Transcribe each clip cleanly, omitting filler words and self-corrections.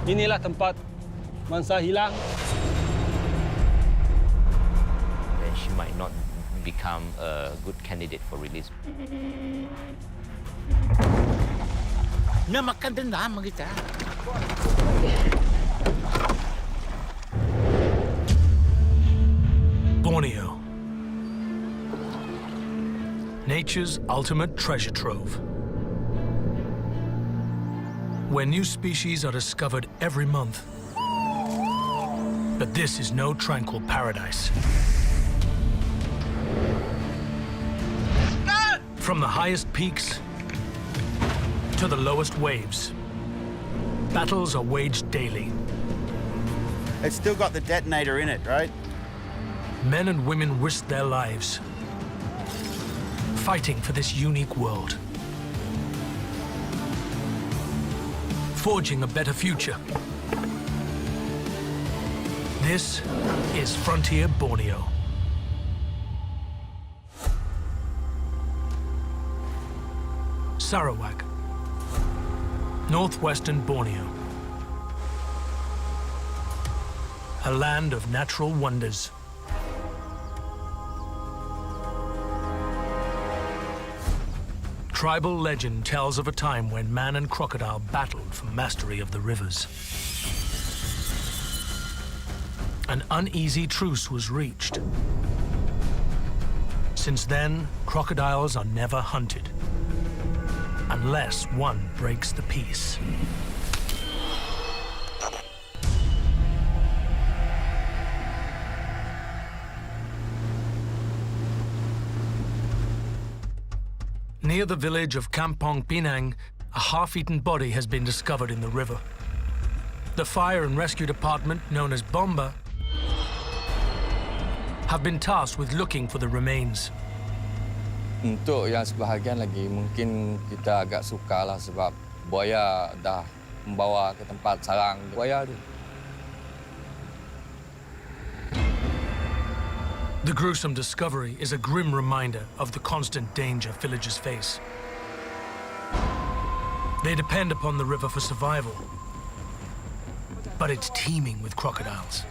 Inilah tempat mangsa hilang. Then she might not become a good candidate for release. Na makan dendam kita. Borneo. Nature's ultimate treasure trove. Where new species are discovered every month. But this is no tranquil paradise. From the highest peaks to the lowest waves, battles are waged daily. It's still got the detonator in it, right? Men and women risk their lives, fighting for this unique world. Forging a better future. This is Frontier Borneo. Sarawak, northwestern Borneo. A land of natural wonders. Tribal legend tells of a time when man and crocodile battled for mastery of the rivers. An uneasy truce was reached. Since then, crocodiles are never hunted, unless one breaks the peace. Near the village of Kampong Pinang, a half-eaten body has been discovered in the river. The fire and rescue department, known as Bomba, have been tasked with looking for the remains. Untuk yang sebahagian lagi, mungkin kita agak sukalah sebab buaya dah membawa ke tempat sarang buaya tu. The gruesome discovery is a grim reminder of the constant danger villagers face. They depend upon the river for survival, but it's teeming with crocodiles.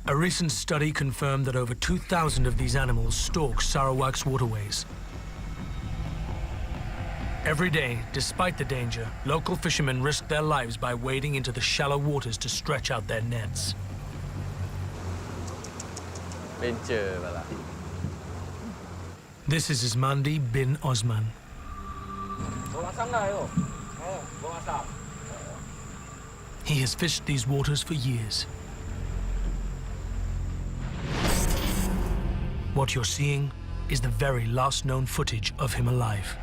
A recent study confirmed that over 2,000 of these animals stalk Sarawak's waterways. Every day, despite the danger, local fishermen risk their lives by wading into the shallow waters to stretch out their nets. This is Ismandi bin Osman. He has fished these waters for years. What you're seeing is the very last known footage of him alive.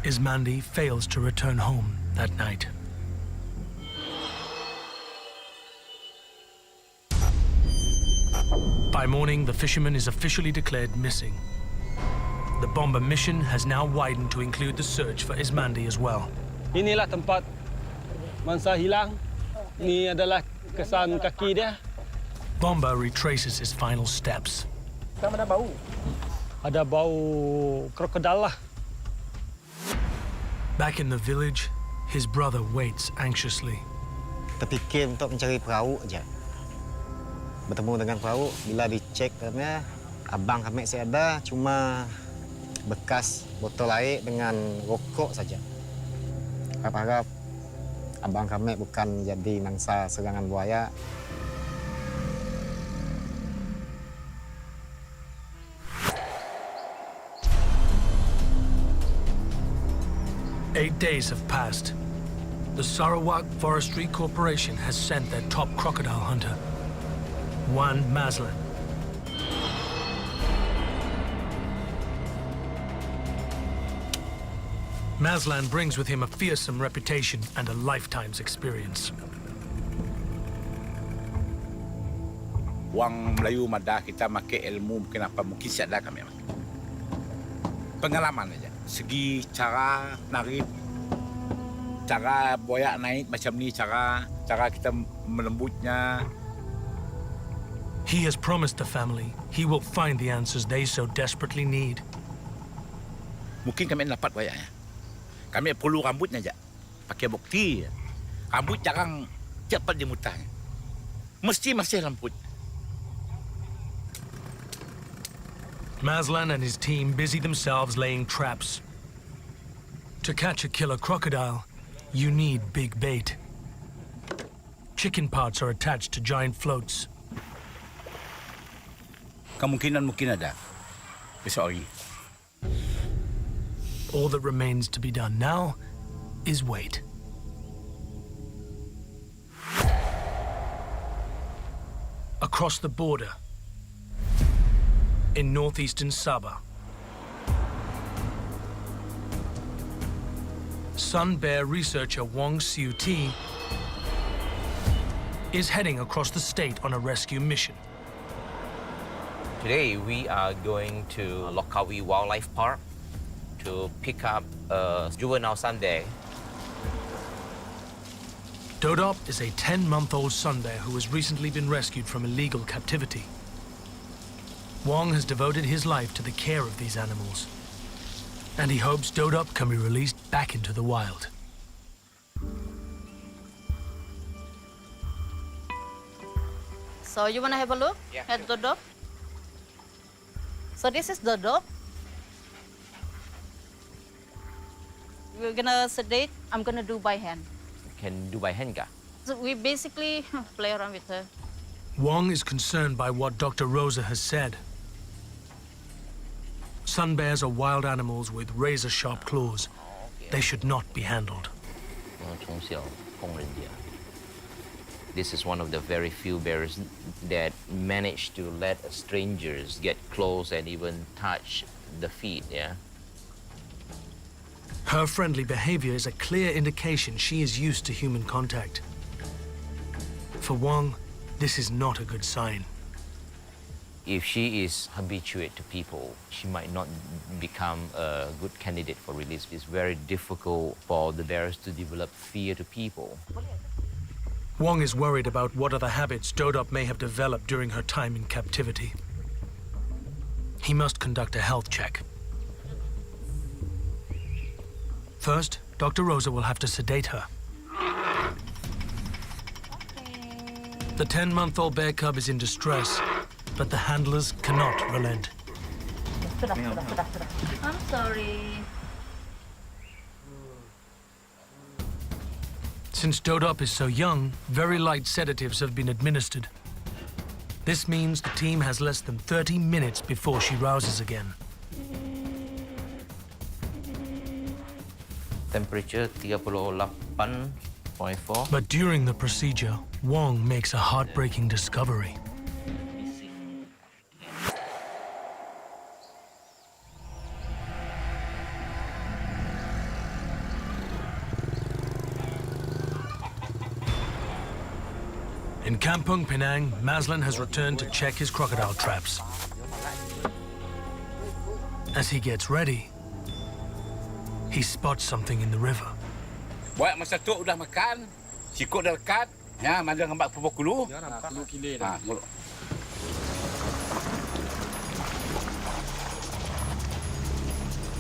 Ismandi fails to return home that night. By morning, the fisherman is officially declared missing. The Bomba mission has now widened to include the search for Ismandi as well. Inilah tempat mangsa hilang. Ini adalah kesan kaki dia. Bomba retraces his final steps. Ada bau krokodil lah. Back in the village, his brother waits anxiously. Terfikir untuk mencari perahu aja. Bertemu dengan perahu, bila dicek katanya abang kami saya ada cuma bekas botol air dengan rokok saja. Harap-harap abang kami bukan jadi mangsa serangan buaya. Eight days have passed. The Sarawak Forestry Corporation has sent their top crocodile hunter, Wan Maslan. Maslan brings with him a fearsome reputation and a lifetime's experience. Wang Melayu Madah kita pakai ilmu kenapa mungkin siap kami. Pengalaman aja. Segi cara narik, cara buaya naik macam ni, cara kita melembutnya. He has promised the family he will find the answers they so desperately need. mungkin kami dapat buayanya. Kami perlu rambutnya aja. Pakai bukti. Rambut jarang cepat dimutahnya. Mesti masih rambut. Maslan and his team busy themselves laying traps. To catch a killer crocodile, you need big bait. Chicken parts are attached to giant floats. Kemungkinan mungkin ada. Besok hari. All that remains to be done now is wait. Across the border, in northeastern Sabah, Sun Bear researcher Wong Siu Ti is heading across the state on a rescue mission. Today we are going to Lokawi Wildlife Park to pick up a juvenile sun bear. Dodop is a 10-month-old sun bear who has recently been rescued from illegal captivity. Wong has devoted his life to the care of these animals, and he hopes Dodop can be released back into the wild. So you want to have a look at Dodop? So this is Dodop. We're gonna sedate. I'm gonna do by hand. Can do by hand ka? So we basically play around with her. Wong is concerned by what Dr. Rosa has said. Sun bears are wild animals with razor-sharp claws. They should not be handled. This is one of the very few bears that manage to let strangers get close and even touch the feet, yeah? Her friendly behavior is a clear indication she is used to human contact. For Wong, this is not a good sign. If she is habituated to people, she might not become a good candidate for release. It's very difficult for the bears to develop fear to people. Wong is worried about what other habits Dodop may have developed during her time in captivity. He must conduct a health check. First, Dr. Rosa will have to sedate her. The 10-month-old bear cub is in distress, but the handlers cannot relent. I'm sorry. Since Dodop is so young, very light sedatives have been administered. This means the team has less than 30 minutes before she rouses again. Temperature 38.4. But during the procedure, Wong makes a heartbreaking discovery. In Kampung Penang, Maslan has returned to check his crocodile traps. As he gets ready, he spots something in the river. Buat masa tu udah makan, sikut dah lekat, ya, mana ngambak pupuk kulu. Ya, nampak kulu kile dah.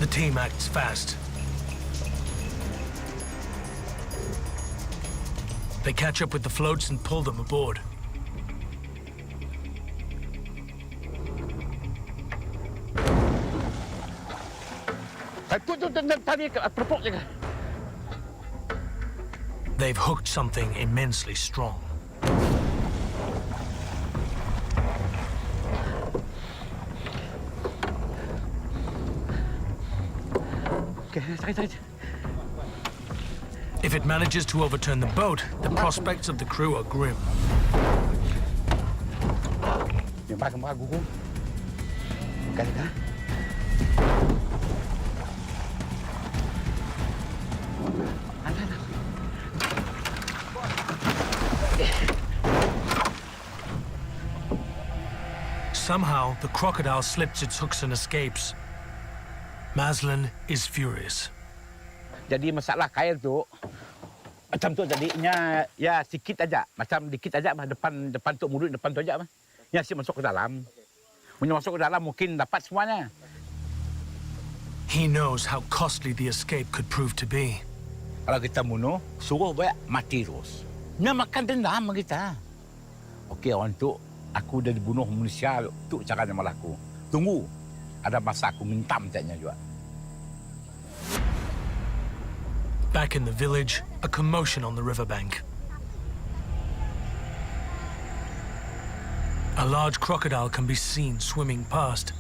The team acts fast. They catch up with the floats and pull them aboard. They've hooked something immensely strong. If it manages to overturn the boat, the prospects of the crew are grim. Somehow, the crocodile slips its hooks and escapes. Maslan is furious. Jadi masalah kail tu macam tu jadinya ya sikit aja, macam dikit aja mah depan tu mulut depan tu aja mah. Ya sih masuk ke dalam. Punya masuk ke dalam mungkin dapat semuanya. He knows how costly the escape could prove to be. Kalau kita bunuh, suruh buaya mati terus. Dia makan dendam sama kita. Okey, untuk aku dah dibunuh manusia, tu caranya malaku. Tunggu, ada masa aku minta mintaknya juga. Back in the village, a commotion on the riverbank. A large crocodile can be seen swimming past.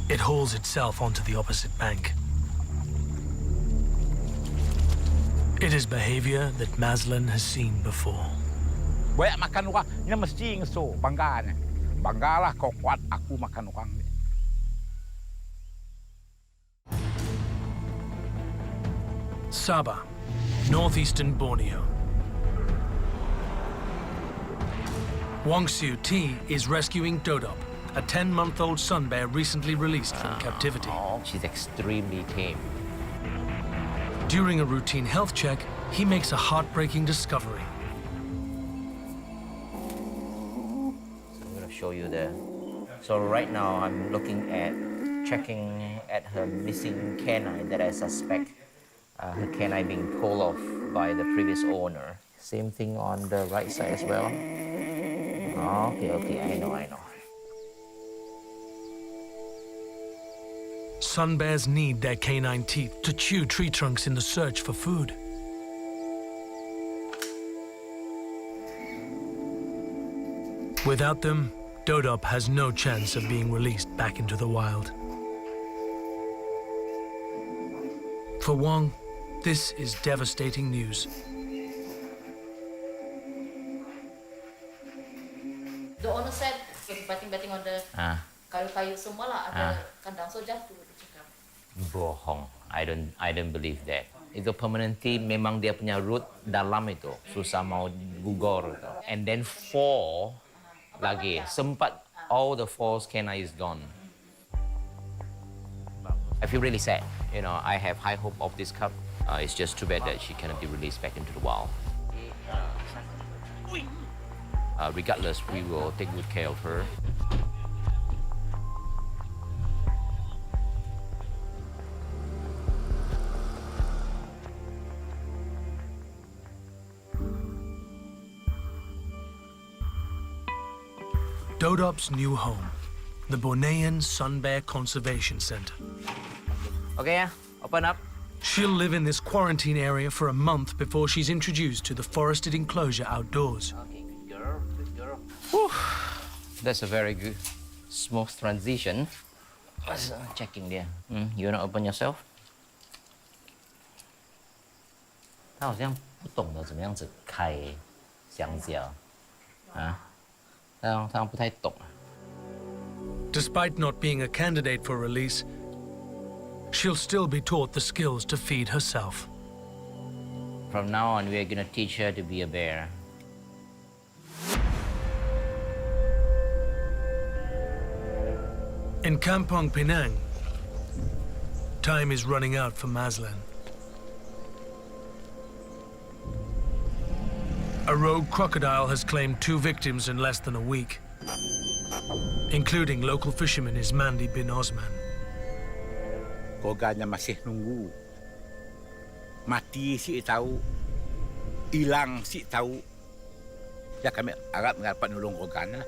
It hauls itself onto the opposite bank. It is behavior that Mazlan has seen before. Buaya makan orang, dia mesti ngeso, bangganya. Banggalah kau kuat, aku makan orang. Sabah, northeastern Borneo. Wong Siu Ti is rescuing Dodop, a 10-month-old sun bear recently released from captivity. She's extremely tame. During a routine health check, he makes a heartbreaking discovery. So I'm going to show you the... So right now I'm looking at, checking at her missing canine that I suspect her canine being pulled off by the previous owner. Same thing on the right side as well. Okay, I know. Sun bears need their canine teeth to chew tree trunks in the search for food. Without them, Dodop has no chance of being released back into the wild. For Wong, this is devastating news. The owner said, batting on the kayu-kayu semua lah ada kandang, so jatuh dia cakap. Bohong. I don't believe that. Itu permanently memang dia punya root dalam itu susah mau gugur itu. And then 4 lagi sempat all the 4 canine is gone. I feel really sad. You know, I have high hope of this cub. It's just too bad that she cannot be released back into the wild. Regardless, we will take good care of her. Dodop's new home, the Bornean Sun Bear Conservation Center. Okay, open up. She'll live in this quarantine area for a month before she's introduced to the forested enclosure outdoors. Okay, good girl. Whew. That's a very good, smooth transition. Checking there. You wanna open yourself? 它好像不懂得怎么样子开香蕉，它好像不太懂。 Despite not being a candidate for release, she'll still be taught the skills to feed herself. From now on, we're gonna teach her to be a bear. In Kampong Pinang, time is running out for Mazlan. A rogue crocodile has claimed 2 victims in less than a week, including local fisherman Ismandi bin Osman. Koganya masih nunggu. Mati si tahu, hilang si tahu. Ya kami harap dapat nolong koganya.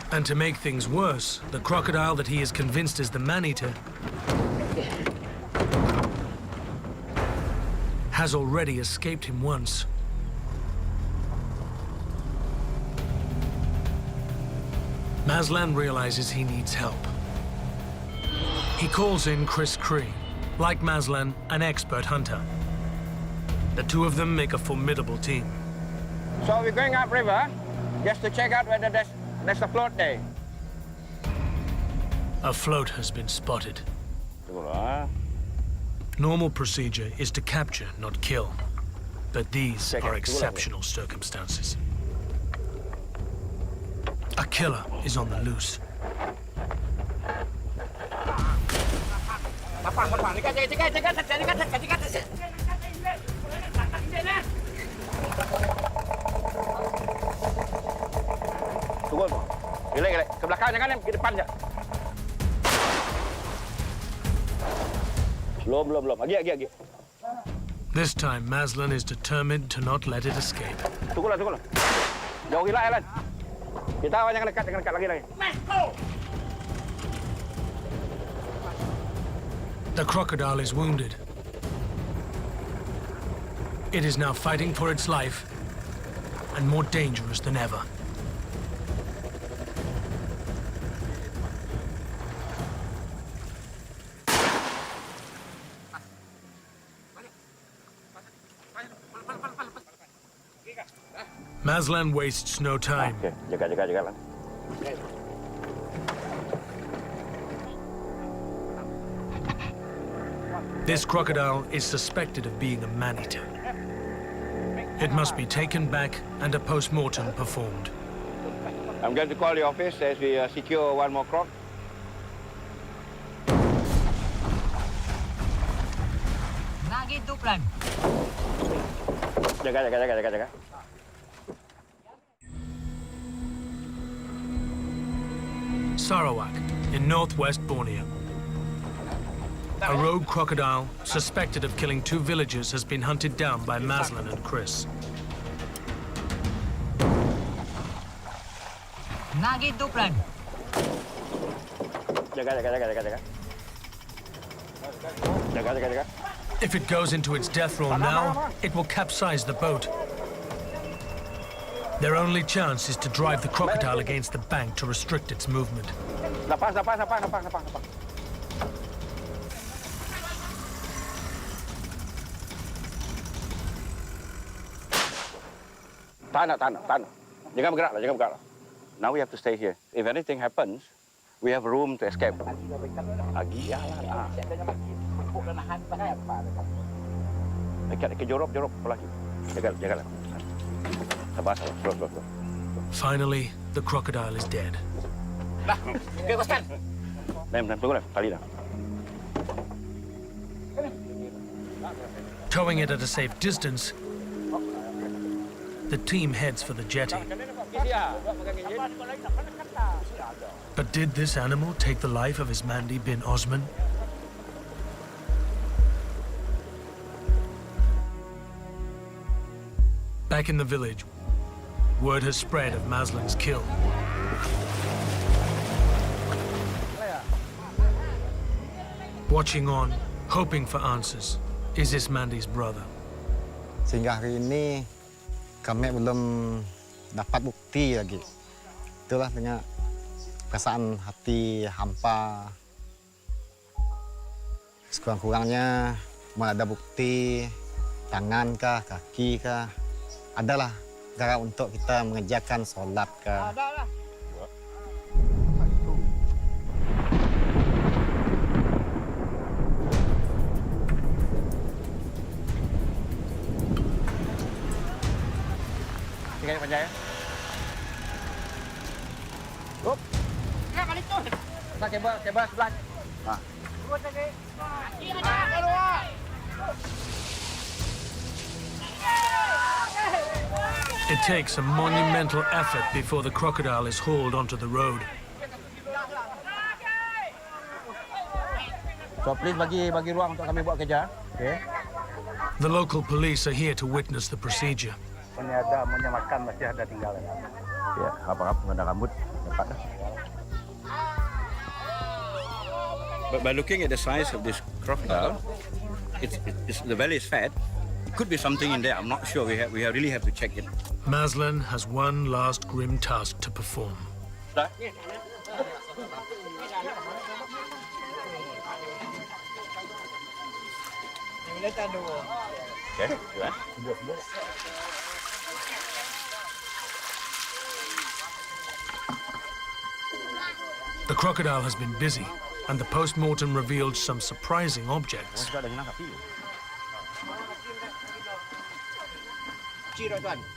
And to make things worse, the crocodile that he is convinced is the man-eater has already escaped him once. Mazlan realizes he needs help. He calls in Chris Cree, like Mazlan, an expert hunter. The 2 of them make a formidable team. So we're going upriver just to check out whether there's a float there. A float has been spotted. Normal procedure is to capture, not kill. But these are exceptional circumstances. A killer is on the loose. Tunggu. Relax. Ke belakang jangan, ke depan je. Belum. Lagi. This time, Mazlan is determined to not let it escape. Tunggulah. Jauhilah, Alan. Kita awak jangan dekat lagi. The crocodile is wounded. It is now fighting for its life and more dangerous than ever. Mazlan wastes no time. Okey, jaga. This crocodile is suspected of being a man-eater. It must be taken back and a post-mortem performed. I'm going to call the office as we secure one more croc. Jaga. Sarawak, in northwest Borneo. A rogue crocodile, suspected of killing 2 villagers, has been hunted down by Mazlan and Chris. Jaga. If it goes into its death roll now, it will capsize the boat. Their only chance is to drive the crocodile against the bank to restrict its movement. Lepas. Tahan. Jangan bergerak. Now we have to stay here. If anything happens, we have room to escape. Dekat jorok lagi. Jaga. Sabar. Slow. Finally, the crocodile is dead. Tunggu. Tali dah. Towing it at a safe distance, the team heads for the jetty. But did this animal take the life of Ismandi bin Osman? Back in the village, word has spread of Mazlan's kill. Watching on, hoping for answers, is Ismandi's brother. Sehingga hari ini kami belum dapat bukti lagi. Itulah dengan perasaan hati hampa. Sekurang-kurangnya mana ada bukti tangan kah, kaki kah. Adalah cara untuk kita mengerjakan solat kah. Tinggal panjang ya. Up. Balik tu. Kabel sebelah. It takes a monumental effort before the crocodile is hauled onto the road. So please bagi ruang untuk kami buat kerja. Okay. The local police are here to witness the procedure. Punya makan masih ada tinggalan. Ya, apa-apa nggak ada rambut dapat dah. But by looking at the size of this crocodile, it's the belly is fat. Could be something in there. I'm not sure. We really have to check it. Mazlan has one last grim task to perform. Okay, The crocodile has been busy, and the post-mortem revealed some surprising objects.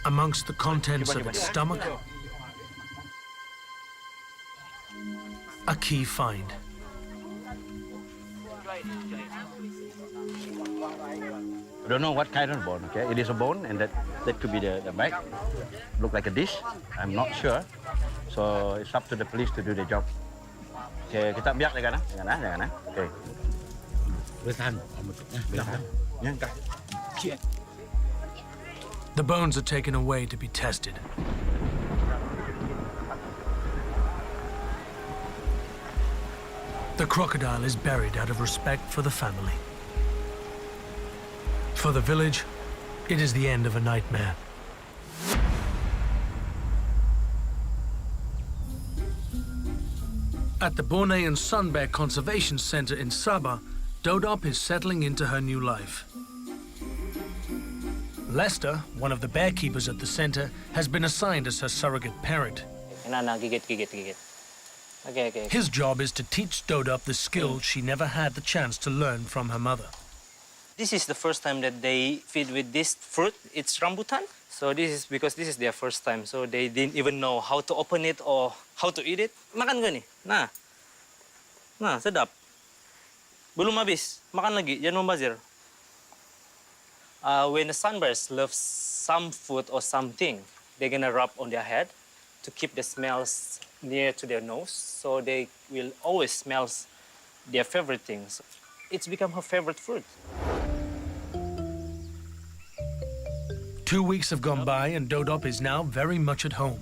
Amongst the contents of its stomach, a key find. I don't know what kind of bone, okay? It is a bone, and that could be the back. Look like a dish. I'm not sure. So it's up to the police to do the job. Okay, kita biak jangan jangan. Okay. Boleh tahan. Boleh tahan. Ya, dah. The bones are taken away to be tested. The crocodile is buried out of respect for the family. For the village, it is the end of a nightmare. At the Borneo Sun Bear Conservation Center in Sabah, Dodop is settling into her new life. Lester, one of the bear keepers at the center, has been assigned as her surrogate parent. Gigit. Okay. His job is to teach Dodop the skills she never had the chance to learn from her mother. This is the first time that they feed with this fruit. It's rambutan. So this is because this is their first time. So they didn't even know how to open it or how to eat it. Makan ka ni? Nah, sedap. Belum habis. Makan lagi. Jangan membazir. When the sunbears love some food or something, they're gonna rub on their head to keep the smells near to their nose. So they will always smell their favorite things. It's become her favorite fruit. 2 weeks have gone by and Dodop is now very much at home.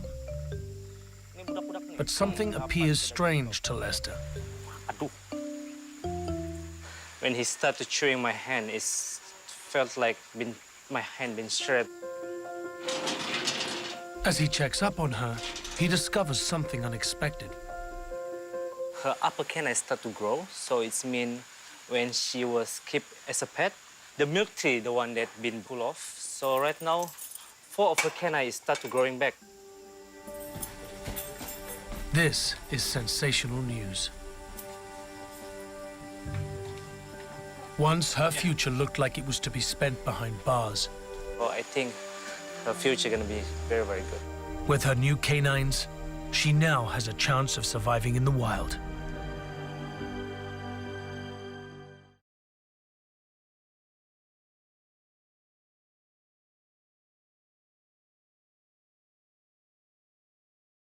But something appears strange to Lester. Aduh. When he started chewing my hand, it felt like my hand been shredded. As he checks up on her, he discovers something unexpected. Her upper canine start to grow, so it's mean when she was kept as a pet, the milk tea, the one that been pulled off. So right now, 4 of her canine start to growing back. This is sensational news. Once her future looked like it was to be spent behind bars. So I think her future gonna be very, very good. With her new canines, she now has a chance of surviving in the wild.